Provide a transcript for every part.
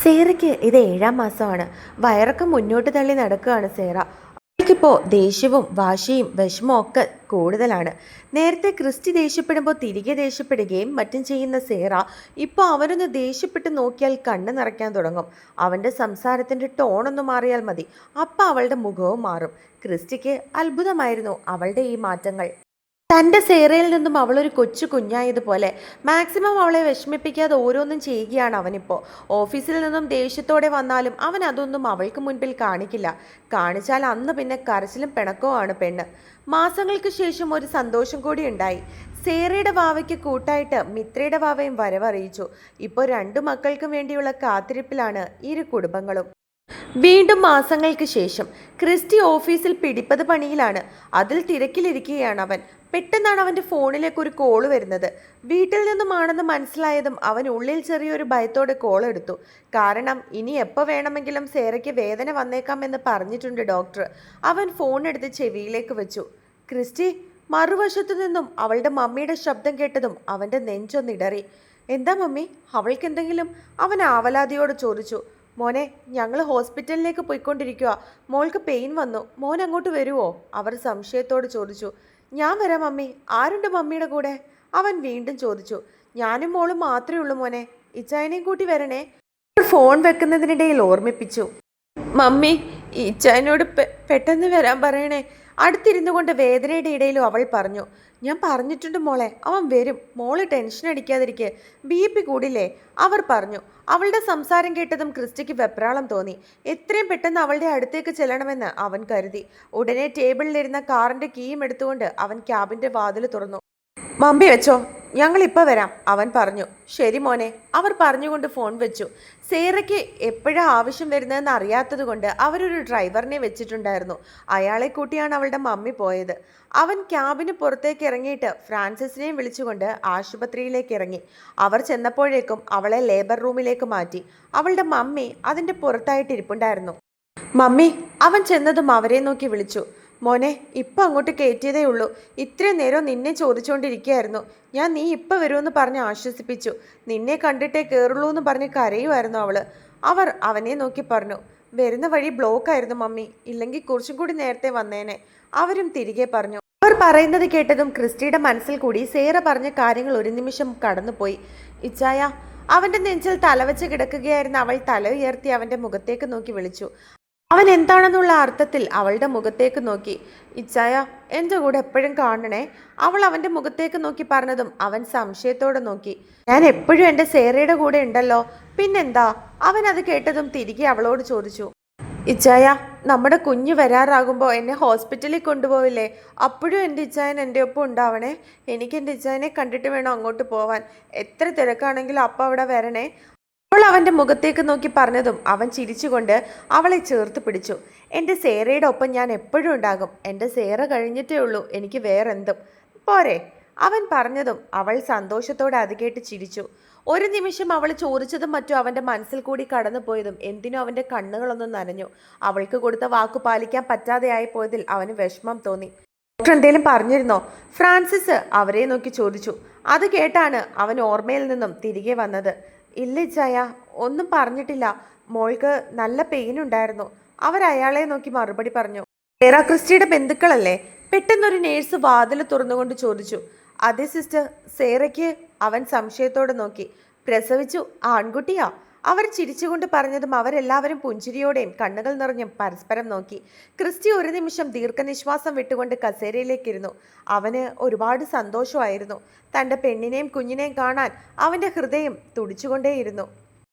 സേറയ്ക്ക് ഇത് 7-ാം മാസമാണ്. വയറൊക്കെ മുന്നോട്ട് തള്ളി നടക്കുകയാണ് സേറ. അവൾക്കിപ്പോൾ ദേഷ്യവും വാശിയും വിഷമവും ഒക്കെ കൂടുതലാണ്. നേരത്തെ ക്രിസ്റ്റി ദേഷ്യപ്പെടുമ്പോൾ തിരികെ ദേഷ്യപ്പെടുകയും മറ്റും ചെയ്യുന്ന സേറ ഇപ്പോൾ അവനൊന്ന് ദേഷ്യപ്പെട്ട് നോക്കിയാൽ കണ്ണ് നിറയ്ക്കാൻ തുടങ്ങും. അവൻ്റെ സംസാരത്തിൻ്റെ ടോണൊന്ന് മാറിയാൽ മതി, അപ്പം അവളുടെ മുഖവും മാറും. ക്രിസ്റ്റിക്ക് അത്ഭുതമായിരുന്നു അവളുടെ ഈ മാറ്റങ്ങൾ. തൻ്റെ സേറയിൽ നിന്നും അവളൊരു കൊച്ചു കുഞ്ഞായതുപോലെ മാക്സിമം അവളെ വിഷമിപ്പിക്കാതെ ഓരോന്നും ചെയ്യുകയാണ് അവനിപ്പോൾ. ഓഫീസിൽ നിന്നും ദേഷ്യത്തോടെ വന്നാലും അവൻ അതൊന്നും അവൾക്ക് മുൻപിൽ കാണിക്കില്ല. കാണിച്ചാൽ അന്ന് പിന്നെ കരച്ചിലും പിണക്കവുമാണ് പെണ്ണ്. മാസങ്ങൾക്ക് ശേഷം ഒരു സന്തോഷം കൂടി ഉണ്ടായി. സേറയുടെ വാവയ്ക്ക് കൂട്ടായിട്ട് മിത്രയുടെ വാവയും വരവറിയിച്ചു. ഇപ്പോൾ 2 മക്കൾക്കും വേണ്ടിയുള്ള കാത്തിരിപ്പിലാണ് ഇരു കുടുംബങ്ങളും. വീണ്ടും മാസങ്ങൾക്ക് ശേഷം ക്രിസ്റ്റി ഓഫീസിൽ പിടിപ്പത് പണിയിലാണ്. അതിൽ തിരക്കിലിരിക്കുകയാണ് അവൻ. പെട്ടെന്നാണ് അവൻ്റെ ഫോണിലേക്ക് ഒരു കോള് വരുന്നത്. വീട്ടിൽ നിന്നുമാണെന്ന് മനസ്സിലായതും അവൻ ഉള്ളിൽ ചെറിയൊരു ഭയത്തോടെ കോൾ എടുത്തു. കാരണം ഇനി എപ്പോൾ വേണമെങ്കിലും സേറയ്ക്ക് വേദന വന്നേക്കാമെന്ന് പറഞ്ഞിട്ടുണ്ട് ഡോക്ടർ. അവൻ ഫോൺ എടുത്ത് ചെവിയിലേക്ക് വെച്ചു. ക്രിസ്റ്റി! മറുവശത്തു നിന്നും അവളുടെ മമ്മിയുടെ ശബ്ദം കേട്ടതും അവൻ്റെ നെഞ്ചൊന്നിടറി. എന്താ മമ്മി? അവൾക്കെന്തെങ്കിലും? അവൻ ആവലാതിയോട് ചോദിച്ചു. മോനെ, ഞങ്ങൾ ഹോസ്പിറ്റലിലേക്ക് പോയിക്കൊണ്ടിരിക്കുക. മോൾക്ക് പെയിൻ വന്നു. മോൻ അങ്ങോട്ട് വരുമോ? അവർ സംശയത്തോട് ചോദിച്ചു. ഞാൻ വരാം മമ്മി. ആരുണ്ട് മമ്മിയുടെ കൂടെ? അവൻ വീണ്ടും ചോദിച്ചു. ഞാനും മോളും മാത്രമേ ഉള്ളൂ മോനെ. ഇച്ചായനെയും കൂട്ടി വരണേ. ഫോൺ വെക്കുന്നതിനിടയിൽ ഓർമ്മിപ്പിച്ചു. മമ്മി, ഇച്ചായനോട് പെട്ടെന്ന് വരാൻ പറയണേ. അടുത്തിരുന്നു കൊണ്ട് വേദനയുടെ ഇടയിലും അവൾ പറഞ്ഞു. ഞാൻ പറഞ്ഞിട്ടുണ്ട് മോളെ, അവൻ വരും. മോള് ടെൻഷൻ അടിക്കാതിരിക്കെ. BP കൂടില്ലേ? അവർ പറഞ്ഞു. അവളുടെ സംസാരം കേട്ടതും ക്രിസ്റ്റിക്ക് വെപ്രാളം തോന്നി. എത്രയും പെട്ടെന്ന് അവളുടെ അടുത്തേക്ക് ചെല്ലണമെന്ന് അവൻ കരുതി. ഉടനെ ടേബിളിലിരുന്ന കാറിൻ്റെ കീയും എടുത്തുകൊണ്ട് അവൻ ക്യാബിൻ്റെ വാതിൽ തുറന്നു. മമ്പി വെച്ചോ, ഞങ്ങളിപ്പോൾ വരാം, അവൻ പറഞ്ഞു. ശരി മോനെ, അവർ പറഞ്ഞുകൊണ്ട് ഫോൺ വെച്ചു. സേറയ്ക്ക് എപ്പോഴാണ് ആവശ്യം വരുന്നതെന്ന് അറിയാത്തത് കൊണ്ട് അവരൊരു ഡ്രൈവറിനെ വെച്ചിട്ടുണ്ടായിരുന്നു. അയാളെ കൂട്ടിയാണ് അവളുടെ മമ്മി പോയത്. അവൻ ക്യാബിന് പുറത്തേക്ക് ഇറങ്ങിയിട്ട് ഫ്രാൻസിസിനെയും വിളിച്ചുകൊണ്ട് ആശുപത്രിയിലേക്ക് ഇറങ്ങി. അവർ ചെന്നപ്പോഴേക്കും അവളെ ലേബർ റൂമിലേക്ക് മാറ്റി. അവളുടെ മമ്മി അതിൻ്റെ പുറത്തായിട്ടിരിപ്പുണ്ടായിരുന്നു. മമ്മി! അവൻ ചെന്നതും അവരെ നോക്കി വിളിച്ചു. മോനെ, ഇപ്പം അങ്ങോട്ട് കയറ്റിയതേ ഉള്ളൂ. ഇത്രയും നേരം നിന്നെ ചോദിച്ചുകൊണ്ടിരിക്കുകയായിരുന്നു. നീ ഇപ്പം വരുമെന്ന് പറഞ്ഞ് ആശ്വസിപ്പിച്ചു. നിന്നെ കണ്ടിട്ടേ കയറുള്ളൂ എന്ന് പറഞ്ഞ് കരയുമായിരുന്നു അവള്. അവർ അവനെ നോക്കി പറഞ്ഞു. വരുന്ന വഴി ബ്ലോക്കായിരുന്നു മമ്മി, ഇല്ലെങ്കിൽ കുറച്ചും കൂടി നേരത്തെ വന്നേനെ. അവരും തിരികെ പറഞ്ഞു. അവർ പറയുന്നത് കേട്ടതും ക്രിസ്റ്റിയുടെ മനസ്സിൽ കൂടി സേറ പറഞ്ഞ കാര്യങ്ങൾ ഒരു നിമിഷം കടന്നുപോയി. ഇച്ചായ! അവൻ്റെ നെഞ്ചിൽ തലവെച്ച് കിടക്കുകയായിരുന്ന അവൾ തല ഉയർത്തി അവൻ്റെ മുഖത്തേക്ക് നോക്കി വിളിച്ചു. അവൻ എന്താണെന്നുള്ള അർത്ഥത്തിൽ അവളുടെ മുഖത്തേക്ക് നോക്കി. ഇച്ചായ, എൻ്റെ കൂടെ എപ്പോഴും കാണണേ. അവൾ അവൻ്റെ മുഖത്തേക്ക് നോക്കി പറഞ്ഞതും അവൻ സംശയത്തോടെ നോക്കി. ഞാൻ എപ്പോഴും എൻ്റെ സേറയുടെ കൂടെ ഉണ്ടല്ലോ, പിന്നെന്താ? അവൻ അത് കേട്ടതും തിരികെ അവളോട് ചോദിച്ചു. ഇച്ചായ, നമ്മുടെ കുഞ്ഞ് വരാറാകുമ്പോൾ എന്നെ ഹോസ്പിറ്റലിൽ കൊണ്ടുപോവില്ലേ? അപ്പോഴും എൻ്റെ ഇച്ചായൻ എൻ്റെ ഒപ്പം ഉണ്ടാവണേ. എനിക്ക് എൻ്റെ ഇച്ചായനെ കണ്ടിട്ട് വേണം അങ്ങോട്ട് പോവാൻ. എത്ര തിരക്കാണെങ്കിലും അപ്പം അവിടെ വരണേ. അവൾ അവൻ്റെ മുഖത്തേക്ക് നോക്കി പറഞ്ഞതും അവൻ ചിരിച്ചുകൊണ്ട് അവളെ ചേർത്ത് പിടിച്ചു. എൻ്റെ സേറയുടെ ഒപ്പം ഞാൻ എപ്പോഴും ഉണ്ടാകും. എൻ്റെ സേറ കഴിഞ്ഞിട്ടേ ഉള്ളൂ എനിക്ക് വേറെന്തും. പോരെ? അവൻ പറഞ്ഞതും അവൾ സന്തോഷത്തോടെ അത് കേട്ട് ചിരിച്ചു. ഒരു നിമിഷം അവൾ ചോദിച്ചതും മറ്റും അവൻ്റെ മനസ്സിൽ കൂടി കടന്നുപോയതും എന്തിനും അവൻ്റെ കണ്ണുകളൊന്നും നനഞ്ഞു. അവൾക്ക് കൊടുത്ത വാക്കു പാലിക്കാൻ പറ്റാതെയായി പോയതിൽ അവന് വിഷമം തോന്നി. ഡോക്ടർ എന്തേലും പറഞ്ഞിരുന്നോ? ഫ്രാൻസിസ് അവരെ നോക്കി ചോദിച്ചു. അത് കേട്ടാണ് അവൻ ഓർമ്മയിൽ നിന്നും തിരികെ വന്നത്. ഇല്ല ഇച്ചായ, ഒന്നും പറഞ്ഞിട്ടില്ല. മോൾക്ക് നല്ല പെയിൻ ഉണ്ടായിരുന്നു. അവരയാളെ നോക്കി മറുപടി പറഞ്ഞു. സേറ ക്രിസ്റ്റിയുടെ ബന്ധുക്കളല്ലേ? പെട്ടെന്നൊരു നേഴ്സ് വാതിൽ തുറന്നുകൊണ്ട് ചോദിച്ചു. അതെ സിസ്റ്റർ. സേറയ്ക്ക്? അവൻ സംശയത്തോടെ നോക്കി. പ്രസവിച്ചു? ആൺകുട്ടിയാ? അവർ ചിരിച്ചുകൊണ്ട് പറഞ്ഞതും അവരെല്ലാവരും പുഞ്ചിരിയോടെയും കണ്ണുകൾ നിറഞ്ഞും പരസ്പരം നോക്കി. ക്രിസ്റ്റി ഒരു നിമിഷം ദീർഘനിശ്വാസം വിട്ടുകൊണ്ട് കസേരയിലേക്കിരുന്നു. അവന് ഒരുപാട് സന്തോഷമായിരുന്നു. തൻ്റെ പെണ്ണിനെയും കുഞ്ഞിനെയും കാണാൻ അവൻ്റെ ഹൃദയം തുടിച്ചുകൊണ്ടേയിരുന്നു.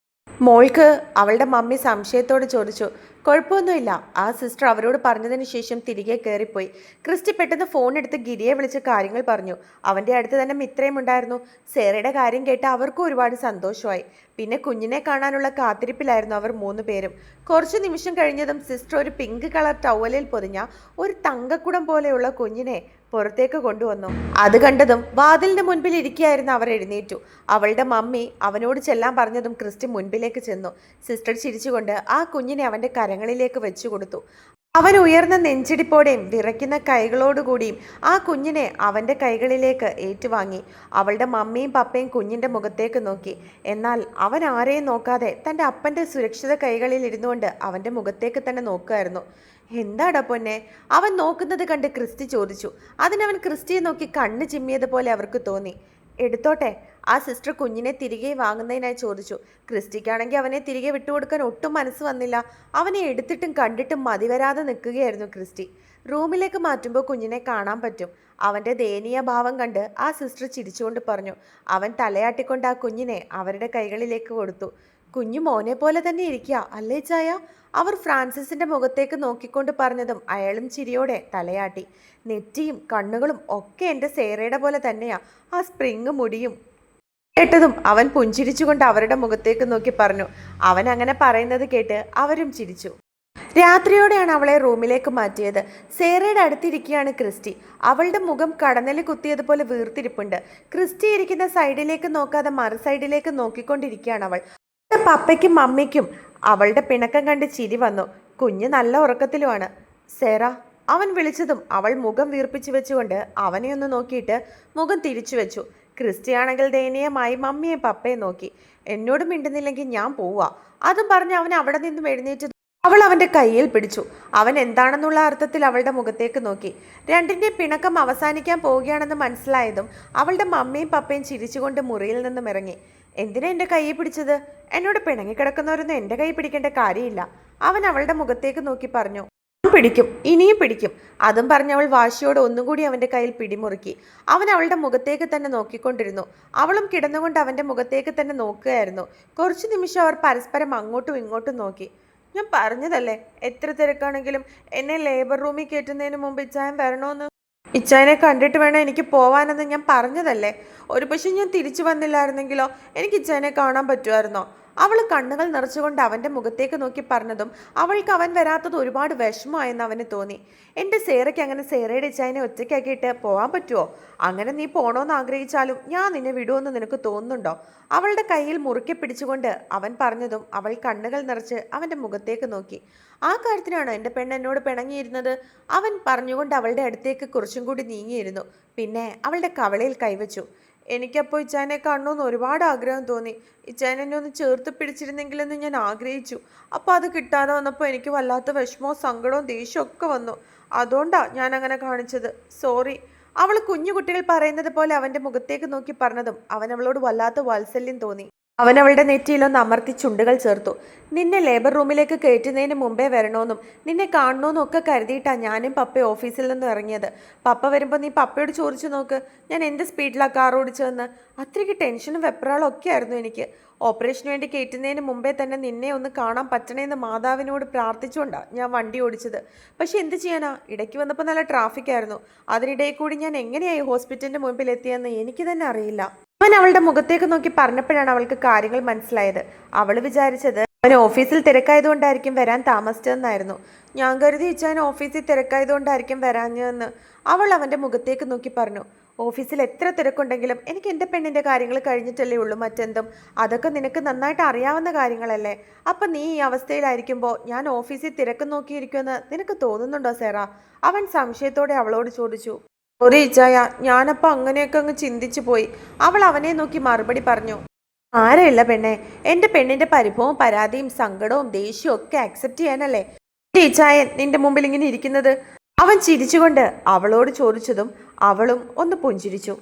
മോൾക്ക്? അവളുടെ മമ്മി സംശയത്തോട് ചോദിച്ചു. കുഴപ്പമൊന്നുമില്ല, ആ സിസ്റ്റർ അവരോട് പറഞ്ഞതിന് ശേഷം തിരികെ കയറിപ്പോയി. ക്രിസ്റ്റി പെട്ടെന്ന് ഫോൺ എടുത്ത് ഗിരിയെ വിളിച്ച് കാര്യങ്ങൾ പറഞ്ഞു. അവൻ്റെ അടുത്ത് തന്നെ മിത്രയും ഉണ്ടായിരുന്നു. സേറയുടെ കാര്യം കേട്ട് അവർക്കും ഒരുപാട് സന്തോഷമായി. പിന്നെ കുഞ്ഞിനെ കാണാനുള്ള കാത്തിരിപ്പിലായിരുന്നു അവർ 3 പേരും. കുറച്ചു നിമിഷം കഴിഞ്ഞതും സിസ്റ്റർ ഒരു പിങ്ക് കളർ ടവലിൽ പൊതിഞ്ഞ ഒരു തങ്കക്കുടം പോലെയുള്ള കുഞ്ഞിനെ പുറത്തേക്ക് കൊണ്ടുവന്നു. അത് കണ്ടതും വാതിലിന്റെ മുൻപിൽ ഇരിക്കുകയായിരുന്ന അവർ എഴുന്നേറ്റു. അവളുടെ മമ്മി അവനോട് ചെല്ലാൻ പറഞ്ഞതും ക്രിസ്റ്റി മുൻപിലേക്ക് ചെന്നു. സിസ്റ്റർ ചിരിച്ചുകൊണ്ട് ആ കുഞ്ഞിനെ അവൻ്റെ കരങ്ങളിലേക്ക് വെച്ചു കൊടുത്തു. അവൻ ഉയർന്ന നെഞ്ചിടിപ്പോടെയും വിറയ്ക്കുന്ന കൈകളോടുകൂടിയും ആ കുഞ്ഞിനെ അവൻ്റെ കൈകളിലേക്ക് ഏറ്റുവാങ്ങി. അവളുടെ മമ്മിയും പപ്പയും കുഞ്ഞിൻ്റെ മുഖത്തേക്ക് നോക്കി. എന്നാൽ അവൻ ആരെയും നോക്കാതെ തൻ്റെ അപ്പൻ്റെ സുരക്ഷിത കൈകളിൽ ഇരുന്നുകൊണ്ട് അവൻ്റെ മുഖത്തേക്ക് തന്നെ നോക്കുമായിരുന്നു. എന്താടാ പൊന്നെ, അവൻ നോക്കുന്നത് കണ്ട് ക്രിസ്റ്റി ചോദിച്ചു. അതിനവൻ ക്രിസ്റ്റിയെ നോക്കി കണ്ണ് ചിമ്മിയതുപോലെ അവർക്ക് തോന്നി. എടുത്തോട്ടെ, ആ സിസ്റ്റർ കുഞ്ഞിനെ തിരികെ വാങ്ങുന്നതിനായി ചോദിച്ചു. ക്രിസ്റ്റിക്കാണെങ്കിൽ അവനെ തിരികെ വിട്ടുകൊടുക്കാൻ ഒട്ടും മനസ്സ് വന്നില്ല. അവനെ എടുത്തിട്ടും കണ്ടിട്ടും മതിവരാതെ നിൽക്കുകയായിരുന്നു ക്രിസ്റ്റി. റൂമിലേക്ക് മാറ്റുമ്പോൾ കുഞ്ഞിനെ കാണാൻ പറ്റും. അവൻ്റെ ദയനീയ ഭാവം കണ്ട് ആ സിസ്റ്റർ ചിരിച്ചുകൊണ്ട് പറഞ്ഞു. അവൻ തലയാട്ടിക്കൊണ്ട് ആ കുഞ്ഞിനെ അവരുടെ കൈകളിലേക്ക് കൊടുത്തു. കുഞ്ഞു മോനെ പോലെ തന്നെ ഇരിക്കുക അല്ലേ ചായ? അവർ ഫ്രാൻസിസിന്റെ മുഖത്തേക്ക് നോക്കിക്കൊണ്ട് പറഞ്ഞതും അയാളും ചിരിയോടെ തലയാട്ടി. നെറ്റിയും കണ്ണുകളും ഒക്കെ എൻ്റെ സേറയുടെ പോലെ തന്നെയാ, ആ സ്പ്രിങ് മുടിയും. കേട്ടതും അവൻ പുഞ്ചിരിച്ചുകൊണ്ട് അവരുടെ മുഖത്തേക്ക് നോക്കി പറഞ്ഞു. അവൻ അങ്ങനെ പറയുന്നത് കേട്ട് അവരും ചിരിച്ചു. രാത്രിയോടെയാണ് അവളെ റൂമിലേക്ക് മാറ്റിയത്. സേറയുടെ അടുത്തിരിക്കുകയാണ് ക്രിസ്റ്റി. അവളുടെ മുഖം കടന്നല് കുത്തിയതുപോലെ വീർത്തിരിപ്പുണ്ട്. ക്രിസ്റ്റി ഇരിക്കുന്ന സൈഡിലേക്ക് നോക്കാതെ മറു സൈഡിലേക്ക് നോക്കിക്കൊണ്ടിരിക്കുകയാണ് അവൾ. പപ്പയ്ക്കും മമ്മിക്കും അവളുടെ പിണക്കം കണ്ട് ചിരി വന്നു. കുഞ്ഞ് നല്ല ഉറക്കത്തിലുമാണ്. സേറ, അവൻ വിളിച്ചതും അവൾ മുഖം വീർപ്പിച്ചു വെച്ചുകൊണ്ട് അവനെ ഒന്ന് നോക്കിയിട്ട് മുഖം തിരിച്ചു വെച്ചു. ക്രിസ്റ്റിയാണെങ്കിൽ ദയനീയമായി മമ്മിയെ പപ്പയെ നോക്കി. എന്നോട് മിണ്ടുന്നില്ലെങ്കിൽ ഞാൻ പോവാ, അതും പറഞ്ഞ് അവൻ അവിടെ നിന്നും എഴുന്നേറ്റ് അവൾ അവൻ്റെ കയ്യിൽ പിടിച്ചു. അവൻ എന്താണെന്നുള്ള അർത്ഥത്തിൽ അവളുടെ മുഖത്തേക്ക് നോക്കി. രണ്ടിൻ്റെ പിണക്കം അവസാനിക്കാൻ പോവുകയാണെന്ന് മനസ്സിലായതും അവളുടെ മമ്മിയും പപ്പയും ചിരിച്ചുകൊണ്ട് മുറിയിൽ നിന്നും ഇറങ്ങി. എന്തിനാ എൻ്റെ കൈയെ പിടിച്ചത്? എന്നോട് പിണങ്ങിക്കിടക്കുന്നവരൊന്നും എൻ്റെ കൈ പിടിക്കേണ്ട കാര്യമില്ല, അവൻ അവളുടെ മുഖത്തേക്ക് നോക്കി പറഞ്ഞു. പിടിക്കും, ഇനിയും പിടിക്കും, അതും പറഞ്ഞ് അവൾ വാശിയോട് ഒന്നുകൂടി അവൻ്റെ കയ്യിൽ പിടിമുറുക്കി. അവൻ അവളുടെ മുഖത്തേക്ക് തന്നെ നോക്കിക്കൊണ്ടിരുന്നു. അവളും കിടന്നുകൊണ്ട് അവൻ്റെ മുഖത്തേക്ക് തന്നെ നോക്കുകയായിരുന്നു. കുറച്ചു നിമിഷം അവർ പരസ്പരം അങ്ങോട്ടും ഇങ്ങോട്ടും നോക്കി. ഞാൻ പറഞ്ഞതല്ലേ, എത്ര തിരക്കാണെങ്കിലും എന്നെ ലേബർ റൂമിൽ കയറ്റുന്നതിന് മുമ്പ് ഇച്ചായൻ വരണോന്ന്. ഇച്ചായനെ കണ്ടിട്ട് വേണം എനിക്ക് പോവാനെന്ന് ഞാൻ പറഞ്ഞതല്ലേ. ഒരു പക്ഷെ ഞാൻ തിരിച്ചു വന്നില്ലായിരുന്നെങ്കിലോ എനിക്ക് ഇച്ചായനെ കാണാൻ പറ്റുമായിരുന്നോ? അവൾ കണ്ണുകൾ നിറച്ചുകൊണ്ട് അവൻ്റെ മുഖത്തേക്ക് നോക്കി പറഞ്ഞതും അവൾക്ക് അവൻ വരാത്തത് ഒരുപാട് വിഷമമായെന്ന് അവന് തോന്നി. എൻ്റെ സേറയ്ക്ക് അങ്ങനെ സേറയുടെ ഇച്ചായനെ ഒറ്റയ്ക്കാക്കിയിട്ട് പോകാൻ പറ്റുമോ? അങ്ങനെ നീ പോണോന്ന് ആഗ്രഹിച്ചാലും ഞാൻ നിന്നെ വിടുമെന്ന് നിനക്ക് തോന്നുന്നുണ്ടോ? അവളുടെ കയ്യിൽ മുറുക്കെ പിടിച്ചുകൊണ്ട് അവൻ പറഞ്ഞതും അവൾ കണ്ണുകൾ നിറച്ച് അവൻ്റെ മുഖത്തേക്ക് നോക്കി. ആ കാര്യത്തിനാണോ എൻ്റെ പെണ്ണ് എന്നോട് പിണങ്ങിയിരുന്നത്? അവൻ പറഞ്ഞുകൊണ്ട് അവളുടെ അടുത്തേക്ക് കുറച്ചും കൂടി നീങ്ങിയിരുന്നു. പിന്നെ അവളുടെ കവളയിൽ കൈവച്ചു. എനിക്കപ്പോൾ ഇച്ചാനെ കാണണമെന്ന് ഒരുപാട് ആഗ്രഹം തോന്നി. ഇച്ചാനെ എന്നെ ഒന്ന് ചേർത്ത് പിടിച്ചിരുന്നെങ്കിലെന്ന് ഞാൻ ആഗ്രഹിച്ചു. അപ്പോൾ അത് കിട്ടാതെ വന്നപ്പോൾ എനിക്ക് വല്ലാത്ത വിഷമവും സങ്കടവും ദേഷ്യവും ഒക്കെ വന്നു. അതുകൊണ്ടാണ് ഞാൻ അങ്ങനെ കാണിച്ചത്. സോറി. അവൾ കുഞ്ഞുകുട്ടികൾ പറയുന്നത് പോലെ അവൻ്റെ മുഖത്തേക്ക് നോക്കി പറഞ്ഞതും അവൻ അവളോട് വല്ലാത്ത വാത്സല്യം തോന്നി. അവൻ അവളുടെ നെറ്റിയിലൊന്ന് അമർത്തി ചുണ്ടുകൾ ചേർത്തു. നിന്നെ ലേബർ റൂമിലേക്ക് കയറ്റുന്നതിന് മുമ്പേ വരണമെന്നും നിന്നെ കാണണമെന്നും ഒക്കെ കരുതിയിട്ടാണ് ഞാനും പപ്പ ഓഫീസിൽ നിന്നും ഇറങ്ങിയത്. പപ്പ വരുമ്പോൾ നീ പപ്പയോട് ചോദിച്ചു നോക്ക് ഞാൻ എന്ത് സ്പീഡിലാണ് കാർ ഓടിച്ചതെന്ന്. അത്രയ്ക്ക് ടെൻഷനും വെപ്രാളും ഒക്കെ ആയിരുന്നു എനിക്ക്. ഓപ്പറേഷന് വേണ്ടി കയറ്റുന്നതിന് മുമ്പേ തന്നെ നിന്നെ ഒന്ന് കാണാൻ പറ്റണേന്ന് മാതാവിനോട് പ്രാർത്ഥിച്ചുകൊണ്ടാണ് ഞാൻ വണ്ടി ഓടിച്ചത്. പക്ഷെ എന്ത് ചെയ്യാനാ, ഇടയ്ക്ക് വന്നപ്പോൾ നല്ല ട്രാഫിക്കായിരുന്നു. അതിനിടയിൽ കൂടി ഞാൻ എങ്ങനെയായി ഹോസ്പിറ്റലിൻ്റെ മുമ്പിൽ എത്തിയെന്ന് എനിക്ക് തന്നെ അറിയില്ല. അവൻ അവളുടെ മുഖത്തേക്ക് നോക്കി പറഞ്ഞപ്പോഴാണ് അവൾക്ക് കാര്യങ്ങൾ മനസ്സിലായത്. അവൾ വിചാരിച്ചത് അവൻ ഓഫീസിൽ തിരക്കായതുകൊണ്ടായിരിക്കും വരാൻ താമസിച്ചതെന്നായിരുന്നു. ഞാൻ കരുതി ഇച്ചാൻ ഓഫീസിൽ തിരക്കായതുകൊണ്ടായിരിക്കും വരാഞ്ഞതെന്ന് അവൾ അവൻ്റെ മുഖത്തേക്ക് നോക്കി പറഞ്ഞു. ഓഫീസിൽ എത്ര തിരക്കുണ്ടെങ്കിലും എനിക്ക് എൻ്റെ പെണ്ണിൻ്റെ കാര്യങ്ങൾ കഴിഞ്ഞിട്ടല്ലേ ഉള്ളൂ മറ്റെന്തും. അതൊക്കെ നിനക്ക് നന്നായിട്ട് അറിയാവുന്ന കാര്യങ്ങളല്ലേ. അപ്പം നീ ഈ അവസ്ഥയിലായിരിക്കുമ്പോൾ ഞാൻ ഓഫീസിൽ തിരക്ക് നോക്കിയിരിക്കുമെന്ന് നിനക്ക് തോന്നുന്നുണ്ടോ സേറ? അവൻ സംശയത്തോടെ അവളോട് ചോദിച്ചു. സോറി ഇച്ചായ, ഞാനപ്പോൾ അങ്ങനെയൊക്കെ അങ്ങ് ചിന്തിച്ചു പോയി. അവൾ അവനെ നോക്കി മറുപടി പറഞ്ഞു. ആരല്ല പെണ്ണെ, എൻ്റെ പെണ്ണിൻ്റെ പരിഭവവും പരാതിയും സങ്കടവും ദേഷ്യവും ഒക്കെ അക്സെപ്റ്റ് ചെയ്യാനല്ലേ എൻ്റെ ഇച്ചായൻ നിന്റെ മുമ്പിൽ ഇങ്ങനെ ഇരിക്കുന്നത്. അവൻ ചിരിച്ചുകൊണ്ട് അവളോട് ചോദിച്ചതും അവളും ഒന്ന് പുഞ്ചിരിച്ചു.